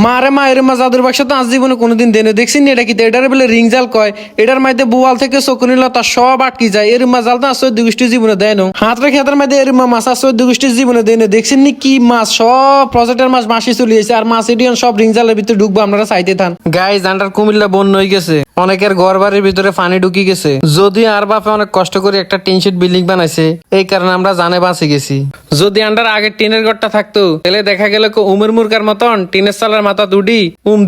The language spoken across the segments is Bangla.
মারে মা এর মা জাদুর বাক্স তো আজ জীবনে কোনোদিন দেনে দেখছি নি। এটা কি এটার বলে রিং জাল কয়। এটার মধ্যে বোয়াল থেকে শকুনি লতা সব আটকি যায়। এর মা জাল তো আসলে দুগুষ্টি জীবনে দেয় না। হাতের খেতের মধ্যে এর মা মাছ আসলে দুগুষ্টি জীবনে দেয় না। দেখছেন নি কি মাছ, সব প্রজেক্টের মাছ মাসি চলে গেছে। আর মাছ এডিয়ান সব রিং জালের ভিতরে ঢুকবো, আপনারা চাইতে থান। গাইজ আন্ডার কুমিল্লা বন্য হয়ে গেছে, অনেকের ঘর বাড়ির ভিতরে পানি ঢুকি গেছে। যদি আর বাপে অনেক কষ্ট করে একটা টিন শিট বিল্ডিং বানাইছে, এই কারণে আমরা জানে বাঁচে গেছি। যদি আন্ডার আগের টিনের ঘরটা থাকতো তাহলে দেখা গেল উমের মুরকার মতন টিনের চালার মাথা দুটি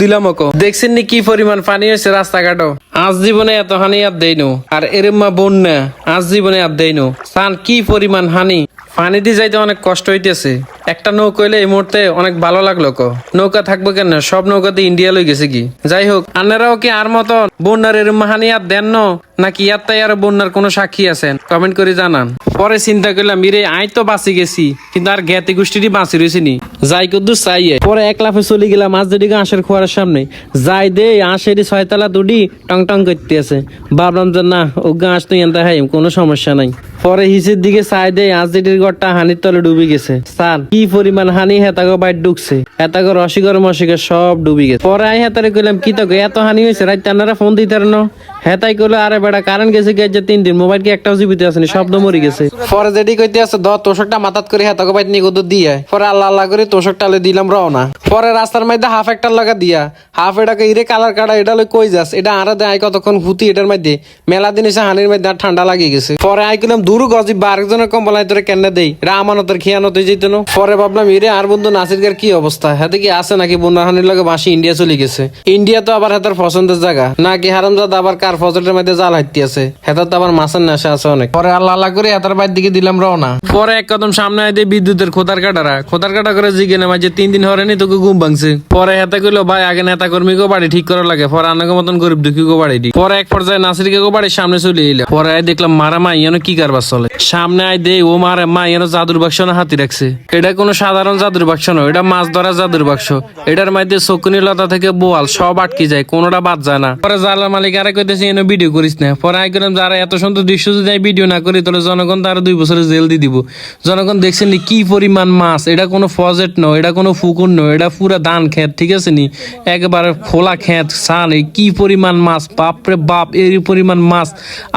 দিলাম ওকে। দেখছেন নি কি পরিমাণ পানি হয়েছে রাস্তাঘাটও। আজ জীবনে এত হানি আর দেইনো। আর এরমা বন্যা আজ জীবনে আর দেইনো। সান কি পরিমাণ হানি, পানি দিয়ে যাইতে অনেক কষ্ট হইতেছে। একটা নৌকা হইলে এই মুহূর্তে অনেক ভালো লাগলো। নৌকা থাকবো কেন, সব নৌকাতে ইন্ডিয়া লই গেছে কি। যাই হোক, আপনারাও কি আর মতন বন্যার এরম হানি আর দেন নাকি ইয়ার তাই আর বন্যার কোনো সাক্ষী আছেন, কমেন্ট করে জানান। পরে চিন্তা করলাম ইরে আই তো বাঁচি গেছি, কিন্তু আর জ্ঞাতি গোষ্ঠীটি বাঁচি রয়েছে নি। যাই কদ্দুর চাই পরে এক লাফে চলে গেলাম মাছ দুটিকে আঁশের খোয়ারের সামনে। যাই দে আঁশেরই ছয়তলা দুটি টং টং করতে আছে। ভাবলাম যে না ওগা আঁশ তো এনতে হাই কোনো সমস্যা নাই। পরে হিসের দিকে চাই দে আঁশ দুটির ঘরটা হানির তলে ডুবে গেছে। স্যার কি পরিমাণ হানি, হেতাগো বাইর ঢুকছে, হেতাগো রসিকর মশিকর সব ডুবে গেছে। পরে আই হেতারে কইলাম কি তো এত হানি হয়েছে, রাত আপনারা ফোন দিতে না। হেতাই কইলো আরে বেটা কারেন্ট গেছে গেছে 3 দিন, মোবাইল কি একটাও জীবিত আসেনি, শব্দ মরে গেছে। পরে যেটি কইতে আছে তোষকটা মাথাত করে হেতাগো বাইর নিয়ে গদুর দিয়ে পরে আল্লাহ আল্লাহ করে তোষকটা দিলাম রওনা। পরে রাস্তার মধ্যে হাফ একটা লাগা দিয়া হাফ এটাকে ইরে কালার কাটা এটা লই কই যাস, এটা আরে দেয় কতক্ষণ হুতি এটার মধ্যে মেলা দিন এসে হানির মধ্যে ঠান্ডা লাগিয়ে গেছে। পরে আই কইলাম দূর গজি আরেকজনের কম্বলাই তোরে কেন দেই, এটা আমানতের খেয়ানত হয়ে যেত না। পরে ভাবলাম ইরে আর বন্ধু নাসিরকার কি অবস্থা, হাতে কি আছে নাকি বন্যা হানির লগে বাসি ইন্ডিয়া চলে গেছে। ইন্ডিয়া তো আবার হাতের পছন্দের জায়গা নাকি হারামজাদা আবার কার ফজলের মধ্যে জাল হাঁটতে আছে, হেতার তো আবার মাছের নেশা আছে অনেক। পরে আল্লাহ আল্লাহ করে হাতার বাইর দিকে দিলাম রওনা। পরে এক কদম সামনে আইতে বিদ্যুতের খোদার কাটা করে জিজ্ঞেস নেওয়া যে 3 দিন হরেনি তোকে ঘুম ভাঙছে। পরে হেতা কইলো ভাই আগে নেতা কর্মীকে বাড়ি ঠিক করা লাগে, পরে আনাকে মতন গরিব দুঃখীকে বাড়ি দি। পরে এক পর্যায়ে নাসিরকে বাড়ির সামনে চলে এলো। পরে আই দেখলাম মারা মা ইয়ানো কি কারবার চলে। সামনে আই দে ও মারে মা ইয়ানো জাদুর বাক্স না হাতি রাখছে। এটা কোনো সাধারণ জাদুর বাক্স নয়, এটা মাছ ধরা জাদুর বাক্স। এটার মধ্যে শকুনি লতা থেকে বোয়াল সব আটকে যায়, কোনোটা বাদ যায় না। পরে জালার মালিক আরে কইতেছে এনে ভিডিও করিস না। পরে আই করলাম যারা এত সুন্দর দৃশ্য যদি ভিডিও না করি তাহলে জনগণ তার 2 বছরের জেল দিয়ে দিব। জনগণ দেখছেন কি পরিমাণ মাছ, এটা কোনো ফজেট নয়, এটা কোনো ফুকুর নয়, এটা পুরো ধান খেত, ঠিক আছে নি, একেবারে খোলা খেত সান। কি পরিমাণ মাছ, বাপরে বাপ, এর পরিমাণ মাছ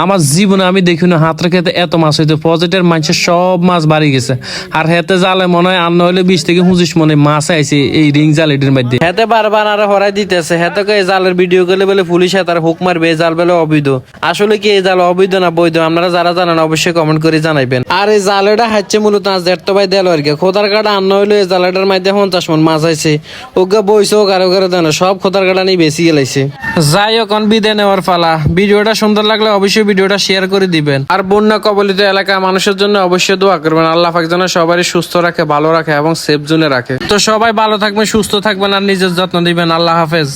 আমার জীবনে আমি দেখি না। হাতের খেতে এত মাছ হইতো, প্রজেক্টের মানুষের সব মাছ বাড়ি গেছে। আর হেতে জালে মনে হয় আর নইলে 20 থেকে 25 মনে মাছ আইছে এই রিং জাল এটির মধ্যে। হেতে বারবার আর হরাই দিতেছে, হেতে এই জালের ভিডিও করলে বলে পুলিশ তার হুক মারবে, এই জাল বলে অবৈধ। আসলে কি এই জাল অবৈধ না বৈধ, আপনারা যারা জানেন অবশ্যই কমেন্ট করে জানাইবেন। আর এই জালেটা হাচ্ছে মূলত আজ দেড় তো ভাই দেল আর কি খোদার কাটা আন্ন হইলো এই জালেটার মধ্যে 50 মন মাছ আইছে। ওগা বইছে ও কারো কারো দেন সব খোদার কাটা নিয়ে বেশি গেলাইছে। যাই হোক বিদায় নেওয়ার পালা। ভিডিওটা সুন্দর লাগলে অবশ্যই ভিডিওটা শেয়ার করে দিবেন। আর বন্যা কবলিত এলাকা মানুষের জন্য অবশ্যই দোয়া করবেন। আল্লাহ পাক যেন সবারই সুস্থ রাখে, ভালো রাখে এবং সেফ জোনে রাখে। তো সবাই ভালো থাকবেন, সুস্থ থাকবেন আর নিজের যত্ন দিবেন। আল্লাহ হাফেজ।